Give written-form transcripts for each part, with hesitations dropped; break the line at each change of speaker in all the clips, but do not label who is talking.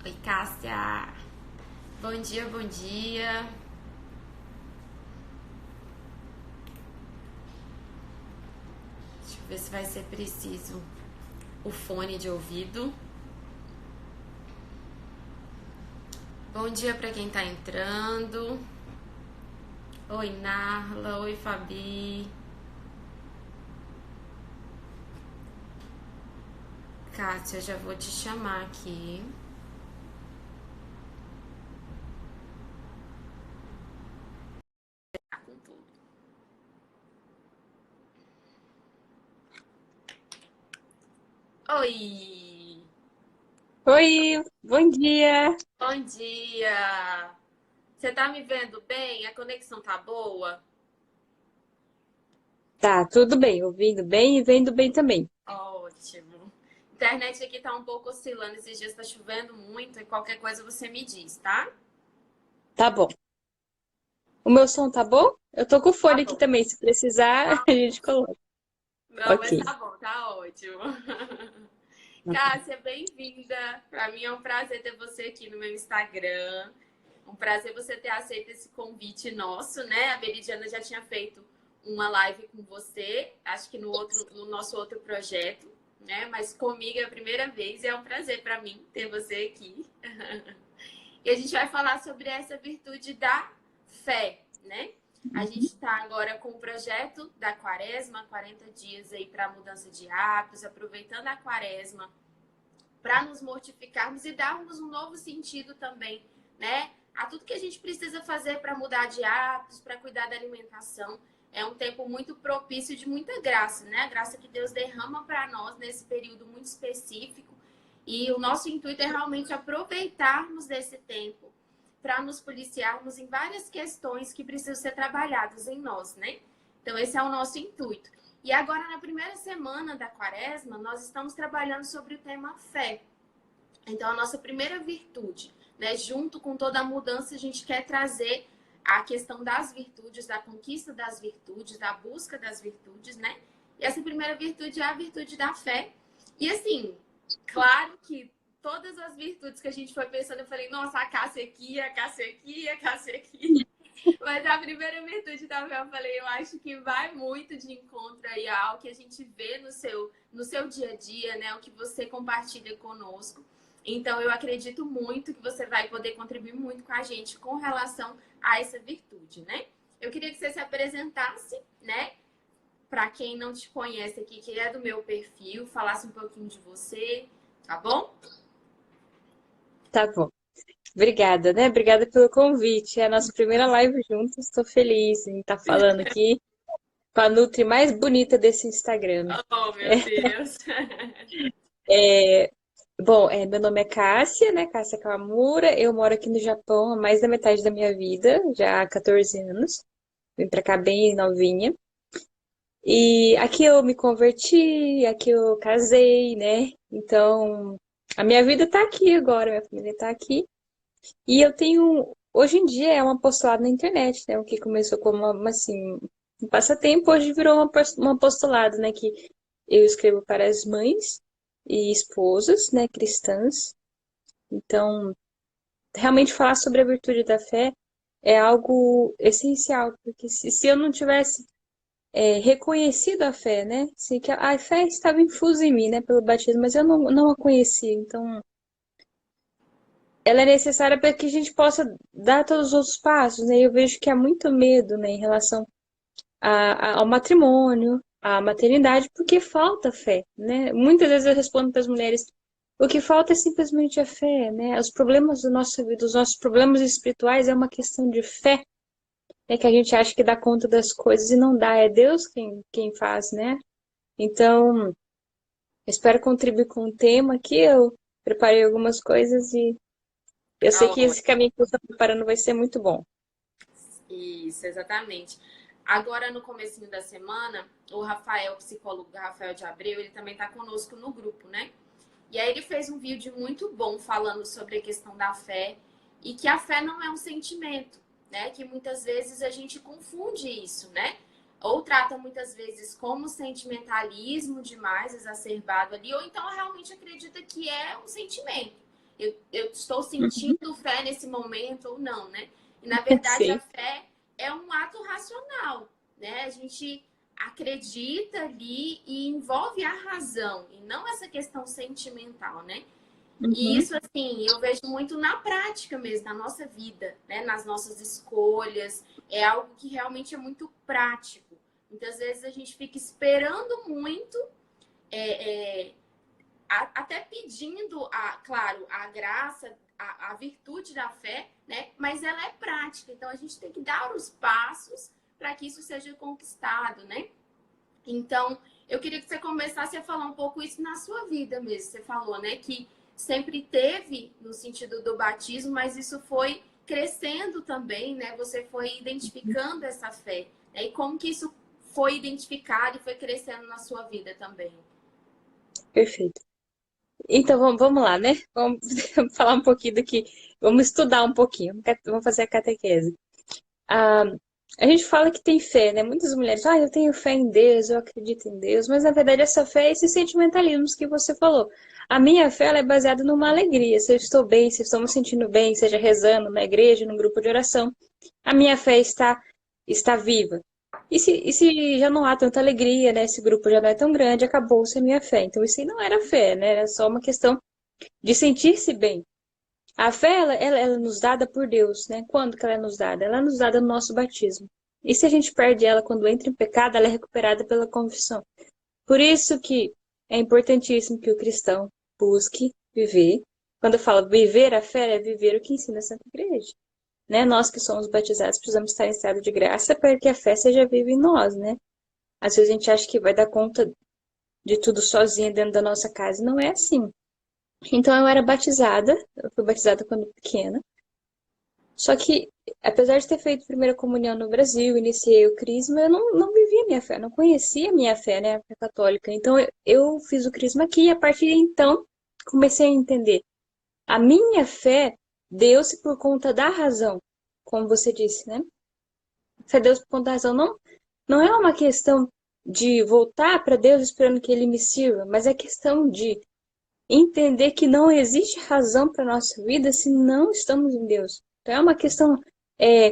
Oi, Cássia. Bom dia, bom dia. Deixa eu ver se vai ser preciso o fone de ouvido. Bom dia para quem tá entrando. Oi, Narla. Oi, Fabi. Cássia, eu já vou te chamar aqui. Tá com tudo. Oi!
Oi, bom dia.
Bom dia! Você tá me vendo bem? A conexão tá boa?
Tá, tudo bem, ouvindo bem e vendo bem também.
Ótimo. A internet aqui tá um pouco oscilando, esses dias tá chovendo muito e qualquer coisa você me diz, tá?
Tá bom. O meu som tá bom? Eu tô com o
Tá
fone aqui
bom.
também, se precisar, a gente coloca.
Não, mas
Ok.
tá bom, tá ótimo. Cássia, bem-vinda. Para mim é um prazer ter você aqui no meu Instagram. Um prazer você ter aceito esse convite nosso, né? A Veridiana já tinha feito uma live com você, acho que no nosso outro projeto, né? Mas comigo é a primeira vez e é um prazer para mim ter você aqui. E a gente vai falar sobre essa virtude da fé, né? A gente está agora com o projeto da Quaresma, 40 dias aí para mudança de hábitos, aproveitando a Quaresma para nos mortificarmos e darmos um novo sentido também, né? A tudo que a gente precisa fazer para mudar de hábitos, para cuidar da alimentação. É um tempo muito propício de muita graça, né? A graça que Deus derrama para nós nesse período muito específico. E o nosso intuito é realmente aproveitarmos desse tempo para nos policiarmos em várias questões que precisam ser trabalhadas em nós, né? Então, esse é o nosso intuito. E agora, na primeira semana da Quaresma, nós estamos trabalhando sobre o tema fé. Então, a nossa primeira virtude, né? Junto com toda a mudança, a gente quer trazer a questão das virtudes, da conquista das virtudes, da busca das virtudes, né? E essa primeira virtude é a virtude da fé. E assim, claro que todas as virtudes que a gente foi pensando, eu falei, nossa, a Cássia aqui, a Cássia aqui, a Cássia aqui. Mas a primeira virtude da fé, eu falei, eu acho que vai muito de encontro aí ao que a gente vê no seu dia a dia, né? O que você compartilha conosco. Então, eu acredito muito que você vai poder contribuir muito com a gente com relação a essa virtude, né? Eu queria que você se apresentasse, né? Para quem não te conhece aqui, que é do meu perfil, falasse um pouquinho de você, tá bom?
Tá bom. Obrigada, né? Obrigada pelo convite. É a nossa primeira live juntos. Estou feliz em estar falando aqui com a Nutri mais bonita desse Instagram.
Oh, meu Deus.
Bom, meu nome é Cássia, né? Cássia Kawamura. Eu moro aqui no Japão há mais da metade da minha vida, já há 14 anos. Vim pra cá bem novinha. E aqui eu me converti, aqui eu casei, né? Então, a minha vida tá aqui agora, minha família tá aqui. E eu tenho, hoje em dia é um apostolado na internet, né? O que começou como assim, um passatempo, hoje virou um apostolado, né? Que eu escrevo para as mães e esposas, né? Cristãs. Então, realmente falar sobre a virtude da fé é algo essencial, porque se eu não tivesse reconhecido a fé, né? Assim, que a fé estava infusa em mim, né, pelo batismo, mas eu não a conhecia. Então, ela é necessária para que a gente possa dar todos os outros passos, né? Eu vejo que há muito medo, né, em relação ao matrimônio, à maternidade, porque falta fé, né? Muitas vezes eu respondo para as mulheres, o que falta é simplesmente a fé, né? Os problemas da nossa vida, os nossos problemas espirituais é uma questão de fé, né? Que a gente acha que dá conta das coisas e não dá, é Deus quem faz, né? Então, espero contribuir com o tema aqui. Eu preparei algumas coisas e eu sei
Tá
que esse caminho que você está preparando vai ser muito bom.
Isso, exatamente. Agora, no comecinho da semana, o Rafael, o psicólogo Rafael de Abreu, ele também está conosco no grupo, né? E aí ele fez um vídeo muito bom falando sobre a questão da fé e que a fé não é um sentimento, né? Que muitas vezes a gente confunde isso, né? Ou trata muitas vezes como sentimentalismo demais, exacerbado ali, ou então realmente acredita que é um sentimento. eu estou
Uhum.
sentindo fé nesse momento ou não, né? E na verdade a
Sim.
fé é um ato racional, né? A gente acredita ali e envolve a razão, e não essa questão sentimental, né? E
Uhum.
isso, assim, eu vejo muito na prática mesmo, na nossa vida, né? Nas nossas escolhas. É algo que realmente é muito prático. Muitas vezes a gente fica esperando muito, até pedindo, claro, a graça, a virtude da fé, né? Mas ela é prática. Então a gente tem que dar os passos para que isso seja conquistado, né? Então, eu queria que você começasse a falar um pouco isso na sua vida mesmo. Você falou, né, que sempre teve no sentido do batismo, mas isso foi crescendo também, né? Você foi identificando essa fé, né? E como que isso foi identificado e foi crescendo na sua vida também?
Perfeito. Então, vamos lá, né? Vamos falar um pouquinho do que. Vamos estudar um pouquinho. Vamos fazer a catequese. Ah, a gente fala que tem fé, né? Muitas mulheres, eu tenho fé em Deus, eu acredito em Deus, mas na verdade essa fé é esses sentimentalismos que você falou. A minha fé ela é baseada numa alegria. Se eu estou bem, se eu estou me sentindo bem, seja rezando na igreja, num grupo de oração, a minha fé está viva. E se já não há tanta alegria, né? Esse grupo já não é tão grande, acabou-se a minha fé. Então isso aí não era fé, né? Era só uma questão de sentir-se bem. A fé, ela é nos dada por Deus, né? Quando que ela é nos dada? Ela é nos dada no nosso batismo. E se a gente perde ela quando entra em pecado, ela é recuperada pela confissão. Por isso que é importantíssimo que o cristão busque viver. Quando eu falo viver a fé, é viver o que ensina a Santa Igreja. Né? Nós que somos batizados precisamos estar em estado de graça para que a fé seja viva em nós, né? Às vezes a gente acha que vai dar conta de tudo sozinha dentro da nossa casa. Não é assim. Então eu era batizada, eu fui batizada quando pequena. Só que, apesar de ter feito primeira comunhão no Brasil, iniciei o crisma, eu não vivia minha fé, não conhecia minha fé, né, a fé católica. Então eu fiz o crisma aqui e a partir de então comecei a entender. A minha fé deu-se por conta da razão, como você disse, né? Fé deu-se por conta da razão. Não é uma questão de voltar para Deus esperando que Ele me sirva, mas é questão de entender que não existe razão para nossa vida se não estamos em Deus. Então é uma questão é,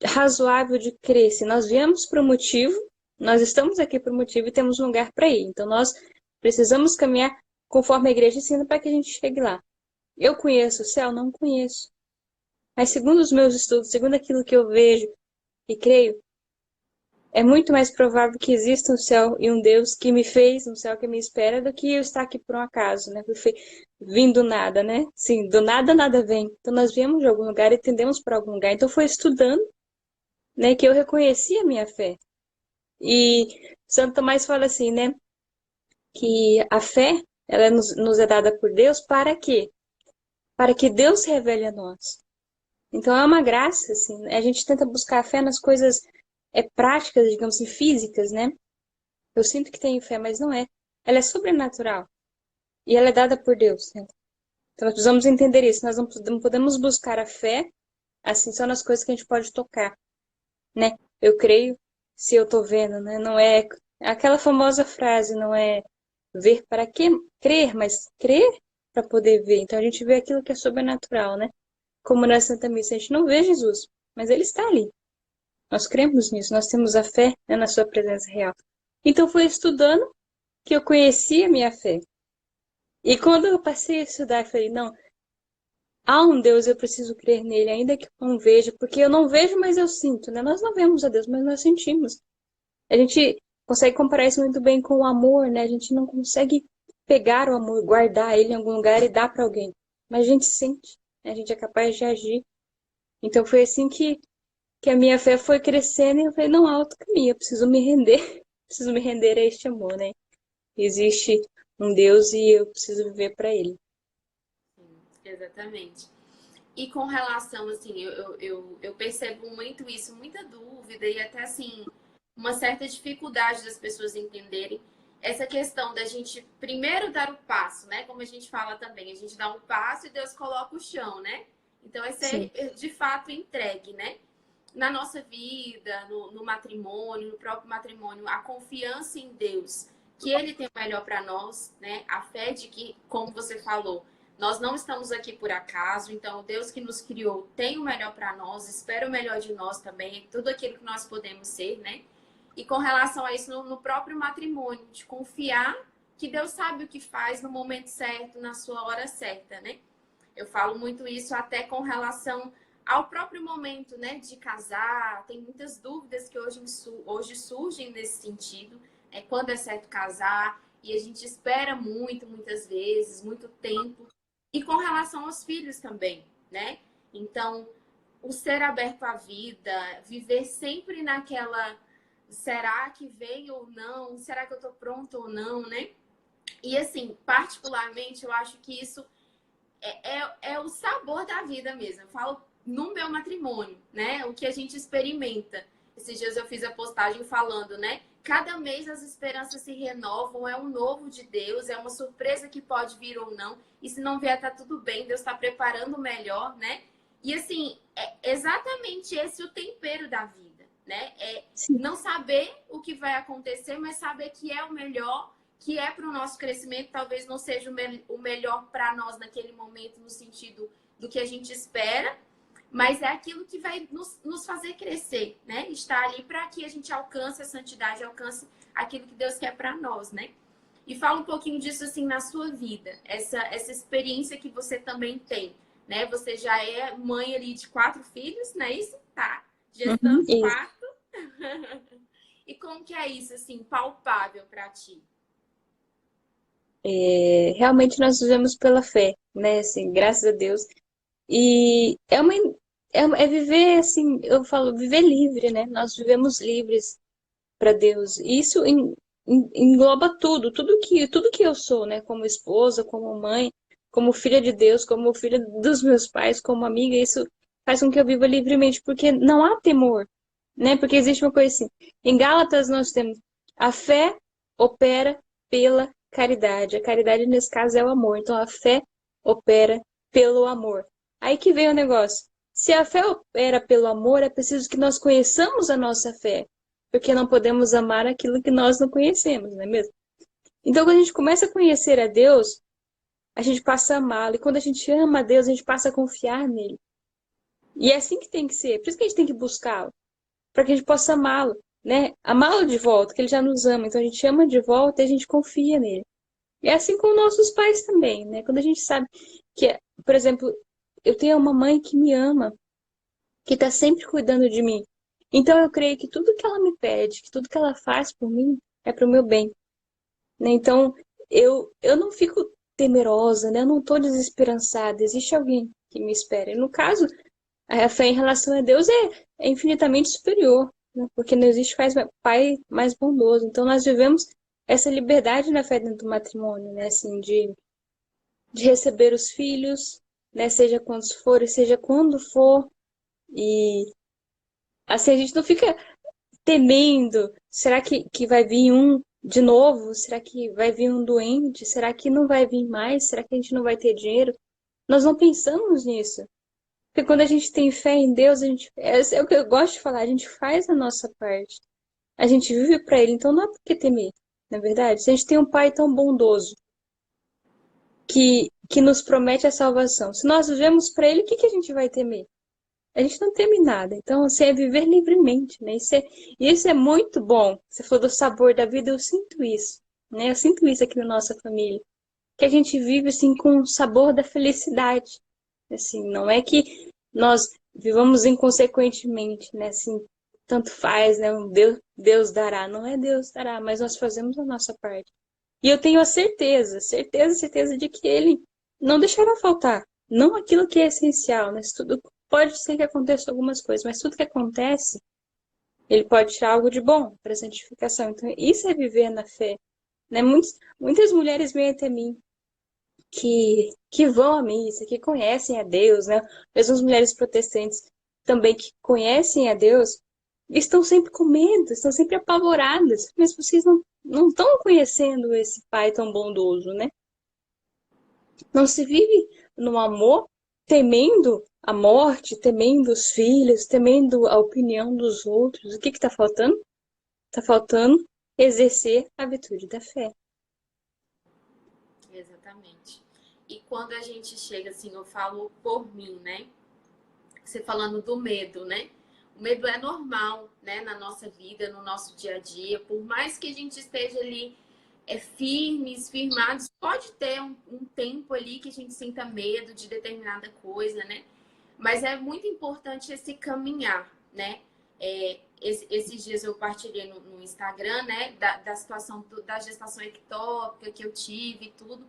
razoável de crer. Se nós viemos por um motivo, nós estamos aqui por um motivo e temos um lugar para ir. Então nós precisamos caminhar conforme a igreja ensina para que a gente chegue lá. Eu conheço o céu? Não conheço. Mas segundo os meus estudos, segundo aquilo que eu vejo e creio, é muito mais provável que exista um céu e um Deus que me fez, um céu que me espera, do que eu estar aqui por um acaso, né? Vindo do nada, né? Sim, do nada nada vem. Então nós viemos de algum lugar e tendemos para algum lugar. Então foi estudando, né, que eu reconheci a minha fé. E Santo Tomás fala assim, né, que a fé, ela nos é dada por Deus para quê? Para que Deus se revele a nós. Então é uma graça, assim, né? A gente tenta buscar a fé nas coisas práticas, digamos assim, físicas, né? Eu sinto que tenho fé, mas não é. Ela é sobrenatural e ela é dada por Deus, né? Então nós precisamos entender isso. Nós não podemos buscar a fé assim só nas coisas que a gente pode tocar, né? Eu creio se eu tô vendo, né? Não é aquela famosa frase, não é ver para que crer, mas crer para poder ver. Então a gente vê aquilo que é sobrenatural, né? Como na Santa Missa, a gente não vê Jesus, mas ele está ali. Nós cremos nisso, nós temos a fé, né, na sua presença real. Então foi estudando que eu conheci a minha fé. E quando eu passei a estudar, eu falei, não, há um Deus, eu preciso crer nele, ainda que eu não veja, porque eu não vejo, mas eu sinto, né? Nós não vemos a Deus, mas nós sentimos. A gente consegue comparar isso muito bem com o amor, né? A gente não consegue pegar o amor, guardar ele em algum lugar e dar para alguém, mas a gente sente, né? A gente é capaz de agir. Então foi assim que a minha fé foi crescendo e eu falei, não há outro caminho, eu preciso me render, preciso me render a este amor, né? Existe um Deus e eu preciso viver para ele.
Sim, exatamente. E com relação, assim, eu percebo muito isso, muita dúvida e até, assim, uma certa dificuldade das pessoas entenderem essa questão da gente primeiro dar o passo, né? Como a gente fala também, a gente dá um passo e Deus coloca o chão, né? Então, é ser
Sim.
de fato entregue, né? Na nossa vida, no matrimônio, no próprio matrimônio, a confiança em Deus, que Ele tem o melhor para nós, né? A fé de que, como você falou, Nós não estamos aqui por acaso, então o Deus que nos criou tem o melhor para nós, espera o melhor de nós também, tudo aquilo que nós podemos ser, né? E com relação a isso, no próprio matrimônio, de confiar que Deus sabe o que faz no momento certo, na sua hora certa, né? Eu falo muito isso até com relação ao próprio momento, né, de casar. Tem muitas dúvidas que hoje surgem nesse sentido. Quando é certo casar? E a gente espera muito, muitas vezes, muito tempo. E com relação aos filhos também, né? Então, o ser aberto à vida, viver sempre naquela, será que vem ou não? Será que eu tô pronto ou não, né? E assim, particularmente, eu acho que isso é o sabor da vida mesmo. Eu falo no meu matrimônio, né? O que a gente experimenta. Esses dias eu fiz a postagem falando, né? Cada mês as esperanças se renovam, é um novo de Deus, é uma surpresa que pode vir ou não. E se não vier, tá tudo bem, Deus está preparando o melhor, né? E assim, é exatamente esse o tempero da vida, né? É
Sim.
não saber o que vai acontecer, mas saber que é o melhor, que é para o nosso crescimento. Talvez não seja o melhor para nós naquele momento, no sentido do que a gente espera, mas é aquilo que vai nos fazer crescer, né? Estar ali para que a gente alcance a santidade, alcance aquilo que Deus quer para nós, né? E fala um pouquinho disso assim na sua vida, essa experiência que você também tem, né? Você já é mãe ali de 4 filhos, não é isso? Tá.
Uhum,
Gestando
isso.
parto. E como que é isso, assim, palpável para ti?
Realmente nós vivemos pela fé, né? Assim, graças a Deus. E é viver assim, eu falo, viver livre, né? Nós vivemos livres para Deus. E isso engloba tudo que eu sou, né? Como esposa, como mãe, como filha de Deus, como filha dos meus pais, como amiga. Isso faz com que eu viva livremente, porque não há temor, né? Porque existe uma coisa assim. Em Gálatas nós temos a fé opera pela caridade. A caridade nesse caso é o amor. Então a fé opera pelo amor. Aí que vem o negócio. Se a fé opera pelo amor, é preciso que nós conheçamos a nossa fé, porque não podemos amar aquilo que nós não conhecemos, não é mesmo? Então, quando a gente começa a conhecer a Deus, a gente passa a amá-lo. E quando a gente ama a Deus, a gente passa a confiar nele. E é assim que tem que ser. Por isso que a gente tem que buscá-lo, para que a gente possa amá-lo, né? Amá-lo de volta, que ele já nos ama. Então, a gente ama de volta e a gente confia nele. E é assim com nossos pais também, né? Quando a gente sabe que, por exemplo, eu tenho uma mãe que me ama, que está sempre cuidando de mim. Então eu creio que tudo que ela me pede, que tudo que ela faz por mim é para o meu bem, né? Então eu não fico temerosa, né? Eu não estou desesperançada. Existe alguém que me espera. E no caso, a fé em relação a Deus é infinitamente superior, né? Porque não existe pai mais bondoso. Então nós vivemos essa liberdade na fé dentro do matrimônio, né? Assim, de receber os filhos, né? Seja quantos forem, seja quando for. E assim, a gente não fica temendo. Será que vai vir um de novo? Será que vai vir um doente? Será que não vai vir mais? Será que a gente não vai ter dinheiro? Nós não pensamos nisso. Porque quando a gente tem fé em Deus, é o que eu gosto de falar, a gente faz a nossa parte. A gente vive para Ele, então não há por que temer, na verdade. Se a gente tem um Pai tão bondoso que nos promete a salvação, se nós vivemos para Ele, o que a gente vai temer? A gente não teme nada. Então, assim, é viver livremente, né? Isso é muito bom. Você falou do sabor da vida, eu sinto isso, né? Eu sinto isso aqui na nossa família. Que a gente vive, assim, com o sabor da felicidade. Assim, não é que nós vivamos inconsequentemente, né? Assim, tanto faz, né? Deus dará. Não é Deus dará, mas nós fazemos a nossa parte. E eu tenho a certeza de que Ele não deixará faltar. Não aquilo que é essencial, né? Tudo pode ser que aconteça algumas coisas, mas tudo que acontece, Ele pode tirar algo de bom para a santificação. Então, isso é viver na fé, né? Muitas mulheres vêm até mim que vão à missa, que conhecem a Deus, né? Mesmo as mulheres protestantes também que conhecem a Deus, estão sempre com medo, estão sempre apavoradas. Mas vocês não estão conhecendo esse Pai tão bondoso, né? Não se vive no amor temendo a morte, temendo os filhos, temendo a opinião dos outros. O que está faltando? Está faltando exercer a virtude da fé.
Exatamente. E quando a gente chega, assim, eu falo por mim, né? Você falando do medo, né? O medo é normal, né, na nossa vida, no nosso dia a dia. Por mais que a gente esteja ali firmes, firmados, pode ter um tempo ali que a gente sinta medo de determinada coisa, né? Mas é muito importante esse caminhar, né? Esses dias eu partilhei no Instagram, né, da situação da gestação ectópica que eu tive e tudo.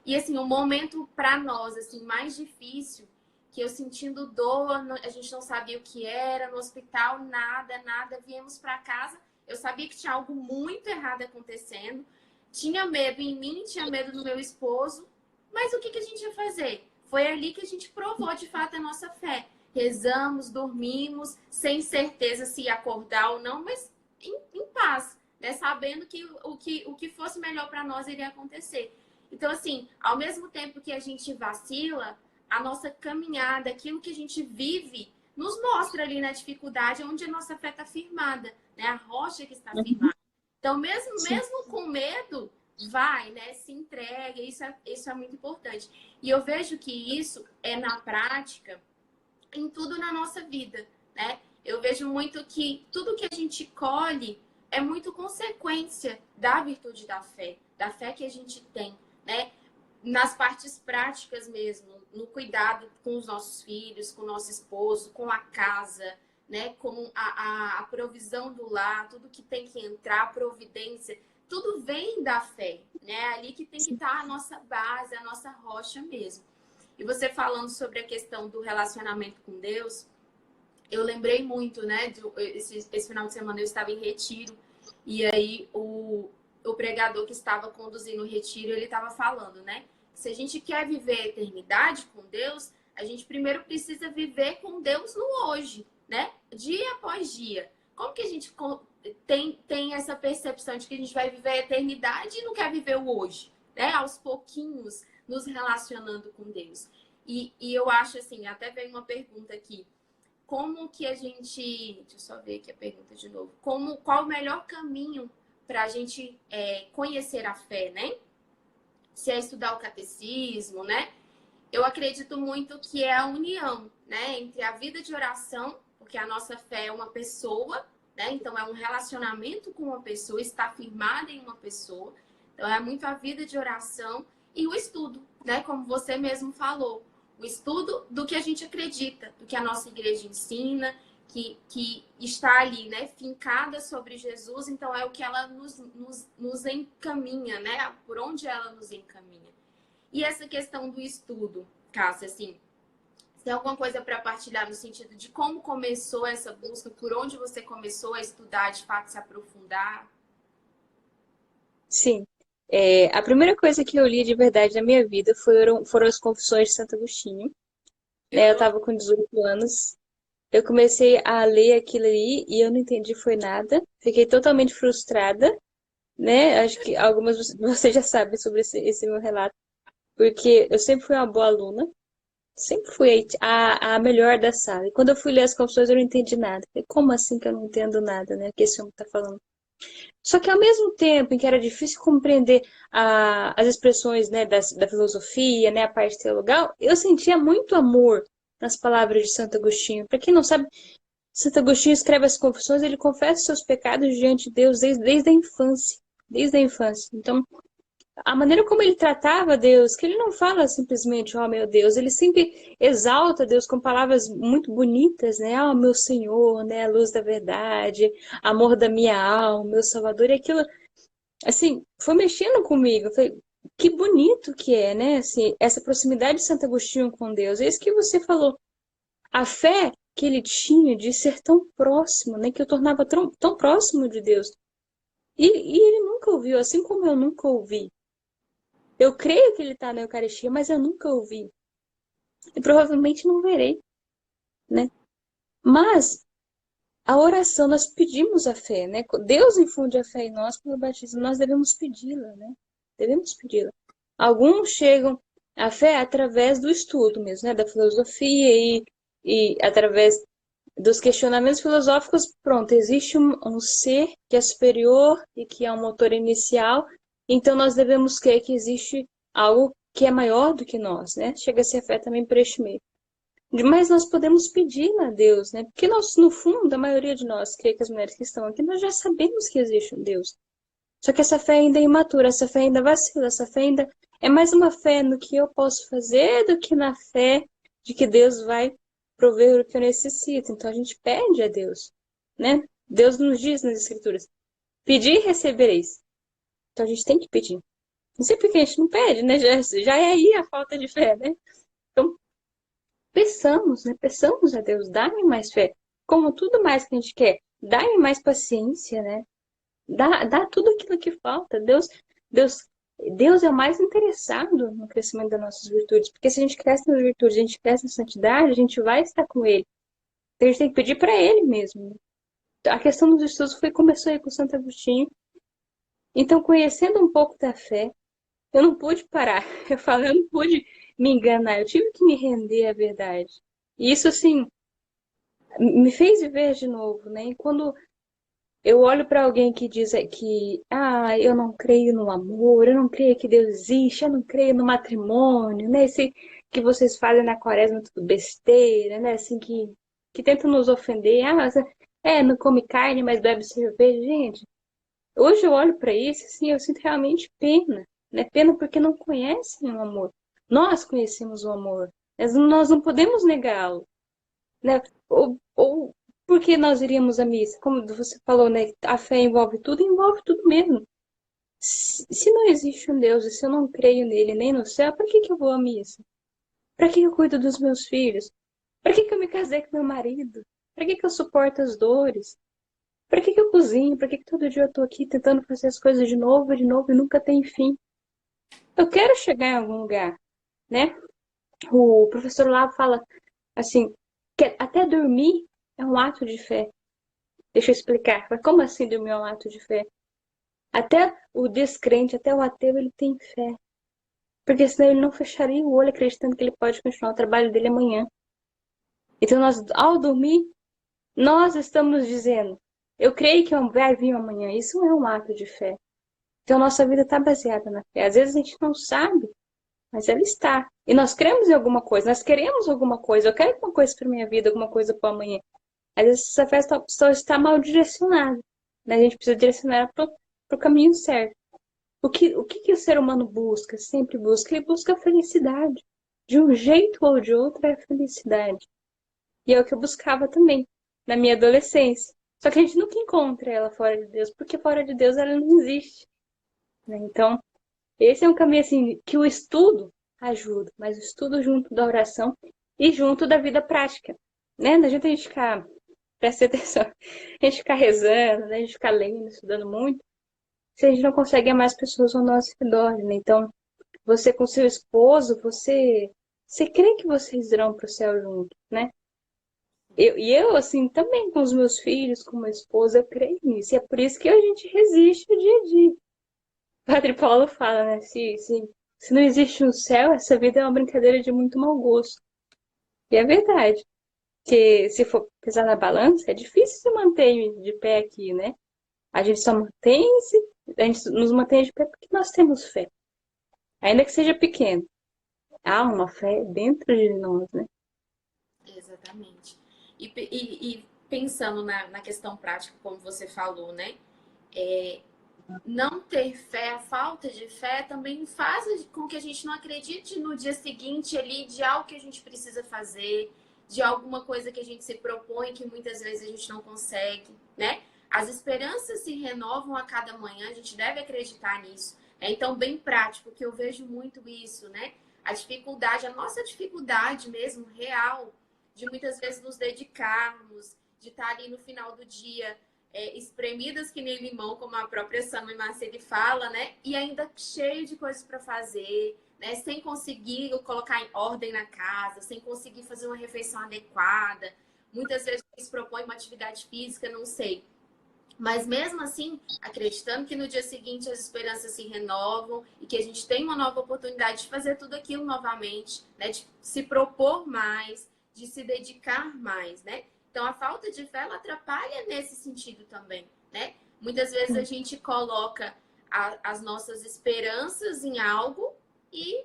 E assim, o momento para nós assim mais difícil, que eu sentindo dor, a gente não sabia o que era, no hospital nada, nada, viemos para casa, eu sabia que tinha algo muito errado acontecendo, tinha medo em mim, tinha medo do meu esposo, mas o que a gente ia fazer? Foi ali que a gente provou de fato a nossa fé. Rezamos, dormimos, sem certeza se ia acordar ou não, mas em paz, né? Sabendo que o que fosse melhor para nós iria acontecer. Então, assim, ao mesmo tempo que a gente vacila, a nossa caminhada, aquilo que a gente vive, nos mostra ali na dificuldade onde a nossa fé está firmada, né? A rocha que está firmada. Então, mesmo com medo, vai, né? Se entrega, isso é muito importante. E eu vejo que isso é na prática em tudo na nossa vida, né? Eu vejo muito que tudo que a gente colhe é muito consequência da virtude da fé que a gente tem, né? Nas partes práticas mesmo, no cuidado com os nossos filhos, com o nosso esposo, com a casa, né? Com a provisão do lar, tudo que tem que entrar, a providência, tudo vem da fé, né? É ali que tem que estar a nossa base, a nossa rocha mesmo. E você falando sobre a questão do relacionamento com Deus, eu lembrei muito, né? Esse final de semana eu estava em retiro e aí o pregador que estava conduzindo o retiro, ele estava falando, né? Se a gente quer viver a eternidade com Deus, a gente primeiro precisa viver com Deus no hoje, né? Dia após dia. Como que a gente tem essa percepção de que a gente vai viver a eternidade e não quer viver o hoje, né? Aos pouquinhos nos relacionando com Deus. E eu acho assim, até veio uma pergunta aqui. Como que a gente... Deixa eu só ver aqui a pergunta de novo. Qual o melhor caminho para a gente conhecer a fé, né? Se é estudar o catecismo, né? Eu acredito muito que é a união, né? Entre a vida de oração, porque a nossa fé é uma pessoa, né? Então é um relacionamento com uma pessoa, está firmada em uma pessoa. Então é muito a vida de oração e o estudo, né? Como você mesmo falou. O estudo do que a gente acredita, do que a nossa igreja ensina, que está ali, né, fincada sobre Jesus, então é o que ela nos encaminha, né, por onde ela nos encaminha. E essa questão do estudo, Cássia, assim, tem alguma coisa para partilhar no sentido de como começou essa busca, por onde você começou a estudar, de fato, se aprofundar?
Sim. A primeira coisa que eu li de verdade na minha vida foram as Confissões de Santo Agostinho. Né? Eu estava com 18 anos. Eu comecei a ler aquilo ali e eu não entendi foi nada. Fiquei totalmente frustrada, né? Acho que algumas de vocês já sabem sobre esse meu relato. Porque eu sempre fui uma boa aluna. Sempre fui a melhor da sala. E quando eu fui ler as confissões, eu não entendi nada. Falei, como assim que eu não entendo nada, né? O que esse homem está falando? Só que ao mesmo tempo em que era difícil compreender as expressões, né, da filosofia, né, a parte teologal, eu sentia muito amor nas palavras de Santo Agostinho. Para quem não sabe, Santo Agostinho escreve as confissões, ele confessa seus pecados diante de Deus desde a infância. Desde a infância. Então, a maneira como ele tratava Deus, que ele não fala simplesmente, oh meu Deus, ele sempre exalta Deus com palavras muito bonitas, né? Oh meu Senhor, né? A luz da verdade, amor da minha alma, meu Salvador, e aquilo, assim, foi mexendo comigo. Eu falei, que bonito que é, né? Assim, essa proximidade de Santo Agostinho com Deus. É isso que você falou. A fé que ele tinha de ser tão próximo, né? Que eu tornava tão próximo de Deus. E ele nunca ouviu, assim como eu nunca ouvi. Eu creio que ele está na Eucaristia, mas eu nunca ouvi. E provavelmente não verei, né? Mas a oração, nós pedimos a fé, né? Deus infunde a fé em nós pelo batismo, nós devemos pedi-la, né? Devemos pedi-la. Alguns chegam à fé através do estudo mesmo, né? Da filosofia e através dos questionamentos filosóficos. Pronto, existe um ser que é superior e que é um motor inicial, então nós devemos crer que existe algo que é maior do que nós, né? Chega a ser fé também por este meio. Mas nós podemos pedir a Deus, né? Porque nós, no fundo, a maioria de nós, creio que as mulheres que estão aqui, nós já sabemos que existe um Deus. Só que essa fé ainda é imatura, essa fé ainda vacila, essa fé ainda é mais uma fé no que eu posso fazer do que na fé de que Deus vai prover o que eu necessito. Então a gente pede a Deus, né? Deus nos diz nas Escrituras: pedir e recebereis. Então a gente tem que pedir. Não sei por que a gente não pede, né? Já é aí a falta de fé, né? Então peçamos, né? Peçamos a Deus, dá-me mais fé. Como tudo mais que a gente quer, dá-me mais paciência, né? Dá tudo aquilo que falta. Deus, Deus é o mais interessado no crescimento das nossas virtudes. Porque se a gente cresce nas virtudes, a gente cresce na santidade, a gente vai estar com Ele. Então a gente tem que pedir para Ele mesmo. A questão dos estudos começou aí com Santo Agostinho. Então, conhecendo um pouco da fé, eu não pude parar. Eu não pude me enganar. Eu tive que me render à verdade. E isso, assim, me fez viver de novo, né? E quando eu olho para alguém que diz que, eu não creio no amor, eu não creio que Deus existe, eu não creio no matrimônio, né? Esse que vocês fazem na quaresma, tudo besteira, né? Assim, que tentam nos ofender. Não come carne, mas bebe cerveja. Gente, hoje eu olho para isso, assim, eu sinto realmente pena, né? Pena porque não conhecem o amor. Nós conhecemos o amor, mas nós não podemos negá-lo, né? Ou por que nós iríamos à missa? Como você falou, né? A fé envolve tudo mesmo. Se não existe um Deus e se eu não creio nele nem no céu, para que eu vou à missa? Para que eu cuido dos meus filhos? Para que eu me casei com meu marido? Para que eu suporto as dores? Para que eu cozinho? Para que todo dia eu estou aqui tentando fazer as coisas de novo e nunca tem fim? Eu quero chegar em algum lugar, né? O professor Lavo fala assim, que até dormir é um ato de fé. Deixa eu explicar. Mas como assim dormir é um ato de fé? Até o descrente, até o ateu, ele tem fé. Porque senão ele não fecharia o olho acreditando que ele pode continuar o trabalho dele amanhã. Então, nós, ao dormir, nós estamos dizendo: eu creio que vai vir amanhã. Isso não é um ato de fé. Então, nossa vida está baseada na fé. Às vezes a gente não sabe, mas ela está. E nós cremos em alguma coisa, nós queremos alguma coisa. Eu quero alguma coisa para minha vida, alguma coisa para amanhã. Às vezes essa fé só está mal direcionada, né? A gente precisa direcionar para o caminho certo. O que o ser humano busca? Sempre busca? Ele busca a felicidade. De um jeito ou de outro é a felicidade. E é o que eu buscava também, na minha adolescência. Só que a gente nunca encontra ela fora de Deus, porque fora de Deus ela não existe, né? Então, esse é um caminho assim que o estudo ajuda, mas o estudo junto da oração e junto da vida prática, né? Não adianta a gente ficar, presta atenção, a gente ficar rezando, né? A gente ficar lendo, estudando muito, se a gente não consegue amar as pessoas ao nosso redor, né? Então, você com seu esposo, você crê que vocês irão para o céu juntos, né? E eu, assim, também com os meus filhos, com meu esposo, eu creio nisso. E é por isso que a gente resiste o dia a dia. O Padre Paulo fala, né? Se não existe um céu, essa vida é uma brincadeira de muito mau gosto. E é verdade. Porque se for pesar na balança, é difícil se manter de pé aqui, né? A gente nos mantém de pé porque nós temos fé. Ainda que seja pequeno. Há uma fé dentro de nós, né?
Exatamente. E pensando na questão prática, como você falou, né? Não ter fé, a falta de fé também faz com que a gente não acredite no dia seguinte ali de algo que a gente precisa fazer, de alguma coisa que a gente se propõe que muitas vezes a gente não consegue, né? As esperanças se renovam a cada manhã, a gente deve acreditar nisso. Então, bem prático, que eu vejo muito isso, né? A dificuldade, a nossa dificuldade mesmo, real, de muitas vezes nos dedicarmos, de estar ali no final do dia espremidas que nem limão, como a própria Sammy Marceli fala, né? E ainda cheio de coisas para fazer, né? Sem conseguir colocar em ordem na casa, sem conseguir fazer uma refeição adequada. Muitas vezes se propõe uma atividade física, não sei. Mas mesmo assim, acreditando que no dia seguinte as esperanças se renovam e que a gente tem uma nova oportunidade de fazer tudo aquilo novamente, né? De se propor mais, de se dedicar mais, né? Então, a falta de fé, ela atrapalha nesse sentido também, né? Muitas vezes a gente coloca as nossas esperanças em algo e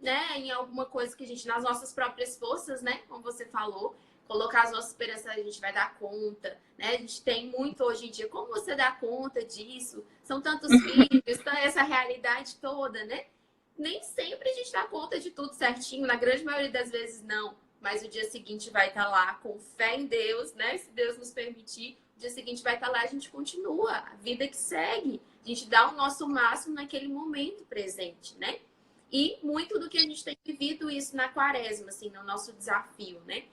né, em alguma coisa que a gente, nas nossas próprias forças, né, como você falou, colocar as nossas esperanças, a gente vai dar conta, né? A gente tem muito hoje em dia, como você dá conta disso? São tantos filhos, essa realidade toda, né? Nem sempre a gente dá conta de tudo certinho, na grande maioria das vezes não, mas o dia seguinte vai estar lá com fé em Deus, né? Se Deus nos permitir, o dia seguinte vai estar lá, a gente continua, a vida que segue, a gente dá o nosso máximo naquele momento presente, né? E muito do que a gente tem vivido isso na quaresma, assim, no nosso desafio, né?